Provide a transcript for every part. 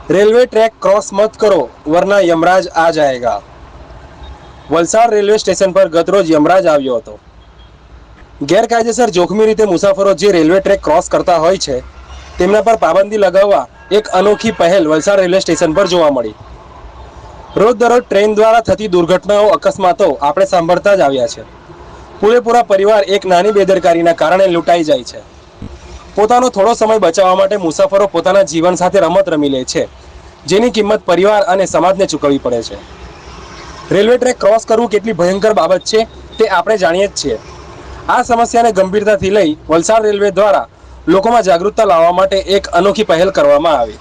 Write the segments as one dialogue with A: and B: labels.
A: Railway track cross मत करो वरना यमराज आ जाएगा। વલસાડ રેલવે સ્ટેશન પર ગતરોજ યમરાજ આવ્યો હતો। ગેરકાયદેસર જોખમી રીતે મુસાફરો જે રેલવે ટ્રેક ક્રોસ કરતા હોય છે તેમના પર પાબંદી લગાવવા એક અનોખી પહેલ વલસાડ રેલવે સ્ટેશન પર જોવા મળી। રોજ દરરોજ ટ્રેન દ્વારા થતી દુર્ઘટનાઓ અકસ્માતો આપણે સાંભળતા જ આવ્યા છે। પૂરેપૂરા પરિવાર એક નાની બેદરકારીના કારણે લૂંટાઈ જાય છે। પોતાનો થોડો સમય બચાવવા માટે મુસાફરો પોતાના જીવન સાથે રમત રમી લે છે, જેની કિંમત પરિવાર અને સમાજને ચૂકવવી પડે છે। રેલવે ટ્રેક ક્રોસ કરવું કેટલી ભયંકર બાબત છે તે આપણે જાણીએ જ છીએ। આ સમસ્યાને ગંભીરતાથી લઈ વલસાડ રેલવે દ્વારા લોકોમાં જાગૃતતા લાવવા માટે એક અનોખી પહેલ કરવામાં આવી।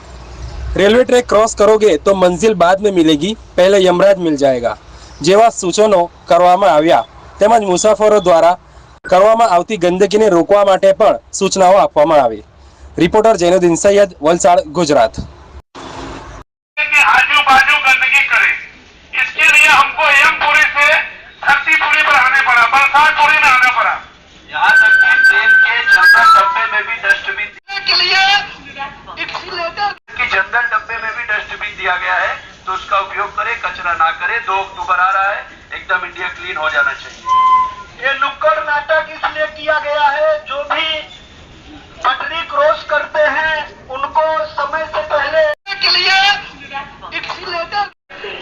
A: રેલવે ટ્રેક ક્રોસ કરોગે તો મંજિલ બાદ में मिलेगी, पहले यमराज मिल जाएगा જેવા સૂચનો કરવામાં આવ્યા। તેમજ મુસાફરો દ્વારા કરવામાં આવતી ગંદકીને રોકવા માટે પણ સૂચનાઓ આપવામાં આવી। રિપોર્ટર જૈનુદ્દીન સૈયદ, વલસાડ, ગુજરાત।
B: आजू बाजू गंदगी करे, इसके लिए हमको एमपुरी से धरतीपुरी पर आने पड़ा, बरसातपुरी में आना पड़ा। यहाँ तक कि ट्रेन के जनरल डब्बे में भी डस्टबिन के लिए कि जनरल डब्बे में भी डस्टबिन दिया गया है, तो उसका उपयोग करे, कचरा ना करे। 2 अक्टूबर आ रहा है, एकदम इंडिया क्लीन हो जाना चाहिए। ये नुक्कड़ नाटक इसलिए किया गया है, जो भी पटरी क्रॉस करते हैं उनको समय से पहले के लिए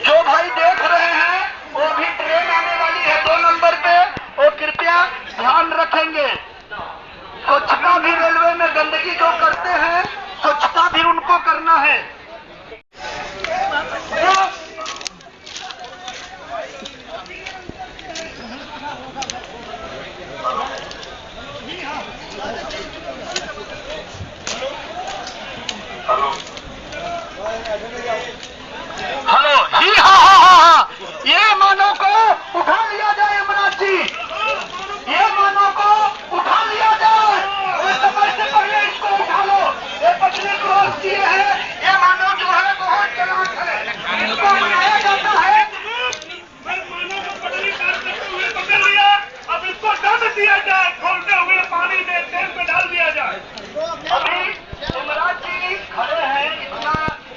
B: जो भाई देख रहे हैं वो भी ट्रेन आने वाली है 2 नंबर पे, वो कृपया ध्यान रखेंगे। स्वच्छता भी रेलवे में गंदगी जो करते हैं, स्वच्छता भी उनको करना है। हेलो जी, हाँ, ये मानव को उठा लिया जाए यमराज जी, ये मानव को उठा लिया जाए, समय से पहले इसको उठा लो। ये पटरी क्रॉस किए हैं, ये मानव जो है बहुत चालाक है, इसको मनाया जाता है। मानव को पटरी क्रॉस करते हुए पकड़ लिया, अब इसको दंड दिया जाए, खोलते हुए पानी में तेल पे डाल दिया जाए। अभी यमराज जी खड़े हैं, इतना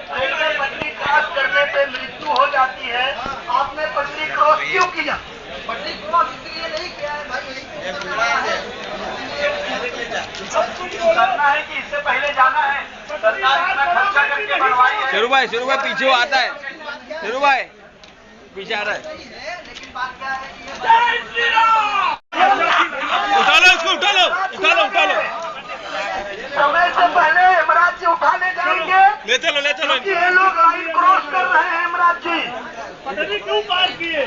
B: रेलवे पटरी क्रॉस करने पे मृत्यु हो जाती है, आपने पटरी क्रॉस क्यों किया? पटरी क्रॉस इसलिए नहीं किया है भाई, करना है कि इससे पहले जाना है। सरकार इतना खर्चा करके बनवाई है।
C: शेरू भाई पीछे आता है, शेरू भाई पीछे आ रहा है।
B: लेकिन बात क्या है कि जय श्री राम,
C: उठा लो इसको, उठा लो।
B: समय से पहले यमराज जी उठाने जाएंगे।
C: ले चलो
B: ये लोग लाइन क्रॉस कर रहे हैं यमराज जी, पटरी क्यों पार किए?